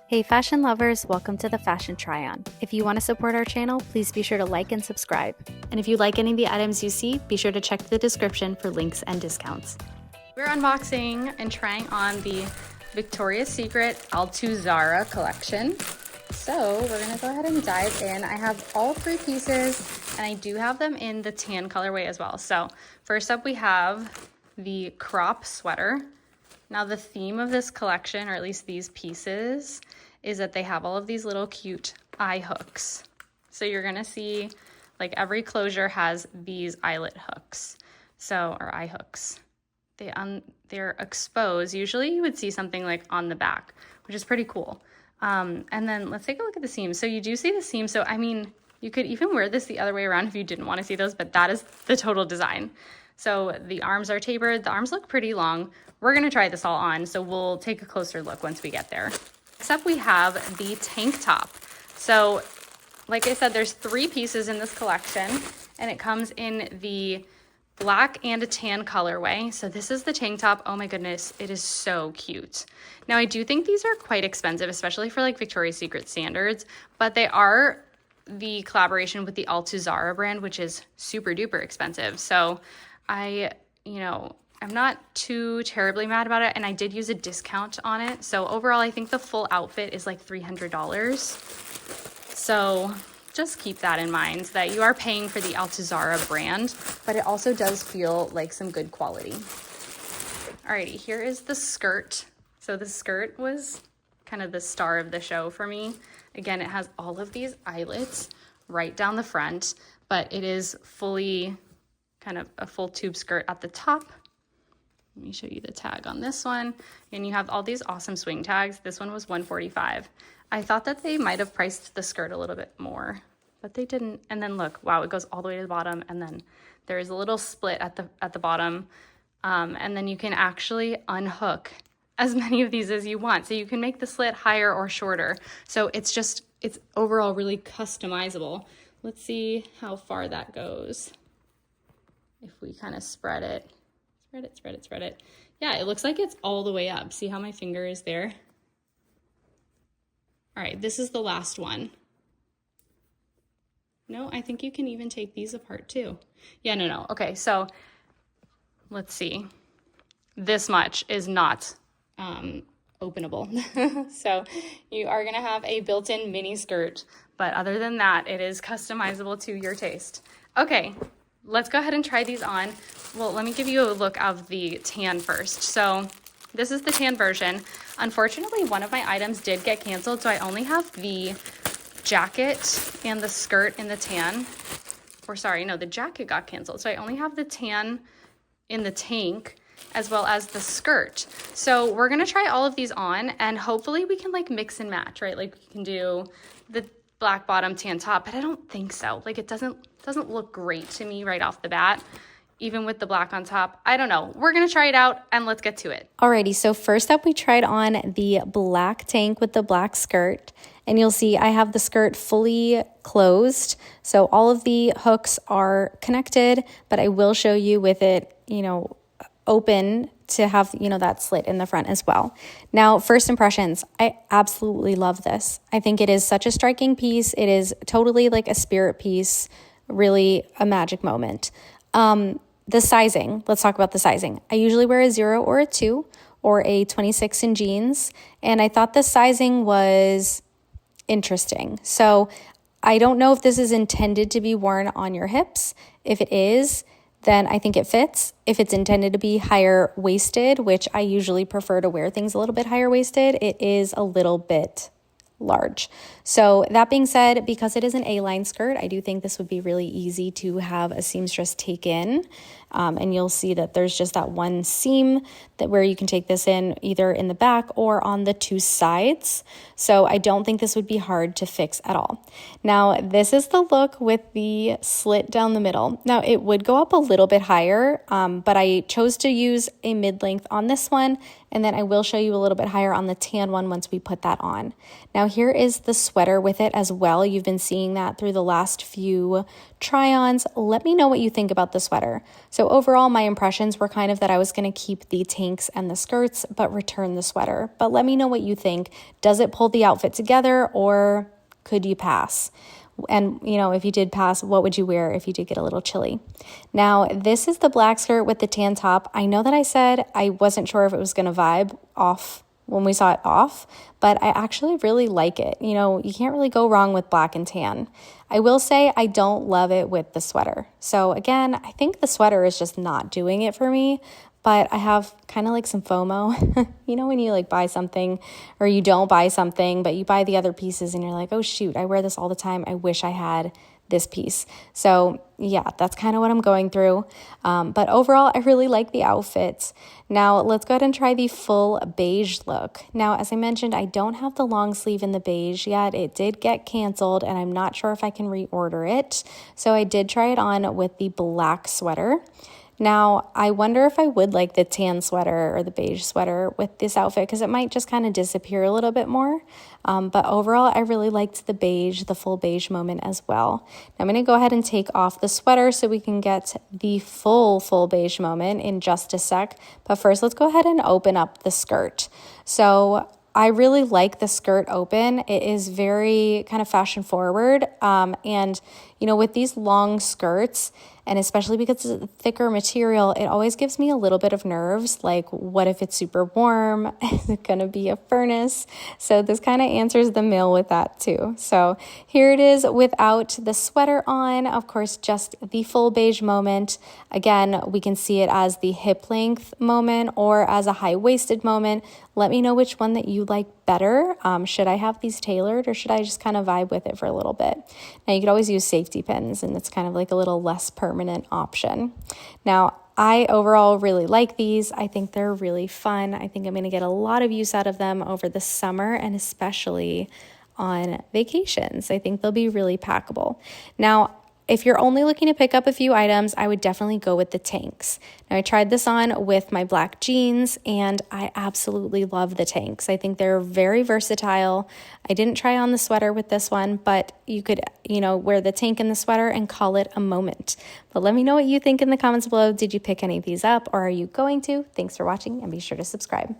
Hey fashion lovers, welcome to the Fashion Try-On. If you want to support our channel, please be sure to like and subscribe. And if you like any of the items you see, be sure to check the description for links and discounts. We're unboxing and trying on the Victoria's Secret ALTUZARRA collection. So we're gonna go ahead and dive in. I have all three pieces and I do have them in the tan colorway as well. So first up we have the crop sweater. Now the theme of this collection, or at least these pieces, is that they have all of these little cute eye hooks. So you're gonna see like every closure has these eyelet hooks, or eye hooks. They're exposed. Usually you would see something like on the back, which is pretty cool. And then let's take a look at the seams. So you do see the seams. So I mean, you could even wear this the other way around if you didn't want to see those, but that is the total design. So the arms are tapered. The arms look pretty long. We're gonna try this all on, so we'll take a closer look once we get there. Next up, we have the tank top. So like I said, there's three pieces in this collection, and it comes in the black and a tan colorway. So this is the tank top. Oh my goodness, it is so cute. Now I do think these are quite expensive, especially for like Victoria's Secret standards, but they are the collaboration with the ALTUZARRA brand, which is super duper expensive. So I'm not too terribly mad about it, and I did use a discount on it. So overall, I think the full outfit is like $300. So just keep that in mind, that you are paying for the ALTUZARRA brand, but it also does feel like some good quality. Alrighty, here is the skirt. So the skirt was kind of the star of the show for me. Again, it has all of these eyelets right down the front, but it is fully kind of a full tube skirt at the top. Let me show you the tag on this one. And you have all these awesome swing tags. This one was $145. I thought that they might have priced the skirt a little bit more, but they didn't. And then look, wow, it goes all the way to the bottom. And then there is a little split at the bottom. And then you can actually unhook as many of these as you want. So you can make the slit higher or shorter. So it's overall really customizable. Let's see how far that goes. If we kind of spread it. Yeah, it looks like it's all the way up. See how my finger is there? All right, this is the last one. No, I think you can even take these apart too. Yeah, no. Okay, so let's see. This much is not openable. So you are gonna have a built-in mini skirt, but other than that, it is customizable to your taste. Okay, let's go ahead and try these on. Well, let me give you a look of the tan first. So this is the tan version. Unfortunately, one of my items did get canceled, so I only have the jacket and the skirt in the tan. Or sorry, no, the jacket got canceled. So I only have the tan in the tank as well as the skirt. So we're gonna try all of these on, and hopefully we can like mix and match, right? Like we can do the black bottom, tan top, but I don't think so. Like it doesn't look great to me right off the bat, even with the black on top. I don't know. We're gonna try it out and let's get to it. Alrighty, so first up we tried on the black tank with the black skirt, and you'll see I have the skirt fully closed. So all of the hooks are connected, but I will show you with it, open to have, that slit in the front as well. Now, first impressions, I absolutely love this. I think it is such a striking piece. It is totally like a spirit piece, really a magic moment. The sizing, let's talk about the sizing. I usually wear a 0 or a 2 or a 26 in jeans, and I thought the sizing was interesting. So I don't know if this is intended to be worn on your hips. If it is, then I think it fits. If it's intended to be higher waisted, which I usually prefer to wear things a little bit higher waisted, it is a little bit large. So that being said, because it is an A-line skirt, I do think this would be really easy to have a seamstress take in. And you'll see that there's just that one seam where you can take this in either in the back or on the two sides. So I don't think this would be hard to fix at all. Now, this is the look with the slit down the middle. Now, it would go up a little bit higher, but I chose to use a mid-length on this one, and then I will show you a little bit higher on the tan one once we put that on. Now, here is the sweater with it as well. You've been seeing that through the last few try-ons. Let me know what you think about the sweater. So overall, my impressions were kind of that I was going to keep the tanks and the skirts, but return the sweater. But let me know what you think. Does it pull the outfit together, or could you pass? And, you know, if you did pass, what would you wear if you did get a little chilly? Now, this is the black skirt with the tan top. I know that I said I wasn't sure if it was going to vibe off when we saw it off, but I actually really like it. You know, you can't really go wrong with black and tan. I will say I don't love it with the sweater. So again, I think the sweater is just not doing it for me, but I have kind of like some FOMO. You know, when you like buy something or you don't buy something, but you buy the other pieces and you're like, oh shoot, I wear this all the time. I wish I had this piece. So yeah, that's kind of what I'm going through. But overall, I really like the outfits. Now let's go ahead and try the full beige look. Now, as I mentioned, I don't have the long sleeve in the beige yet. It did get canceled and I'm not sure if I can reorder it. So I did try it on with the black sweater. Now, I wonder if I would like the tan sweater or the beige sweater with this outfit because it might just kind of disappear a little bit more. But overall, I really liked the beige, the full beige moment as well. Now, I'm going to go ahead and take off the sweater so we can get the full beige moment in just a sec. But first, let's go ahead and open up the skirt. So I really like the skirt open. It is very kind of fashion forward. And, you know, with these long skirts, and especially because it's a thicker material, it always gives me a little bit of nerves. Like, what if it's super warm? Is it going to be a furnace? So this kind of answers the mail with that too. So here it is without the sweater on. Of course, just the full beige moment. Again, we can see it as the hip length moment or as a high-waisted moment. Let me know which one that you like better. Should I have these tailored or should I just kind of vibe with it for a little bit? Now, you could always use safety pins and it's kind of like a little less permanent option. Now, I overall really like these. I think they're really fun. I think I'm going to get a lot of use out of them over the summer and especially on vacations. I think they'll be really packable. Now, if you're only looking to pick up a few items, I would definitely go with the tanks. Now, I tried this on with my black jeans, and I absolutely love the tanks. I think they're very versatile. I didn't try on the sweater with this one, but you could, you know, wear the tank and the sweater and call it a moment. But let me know what you think in the comments below. Did you pick any of these up, or are you going to? Thanks for watching, and be sure to subscribe.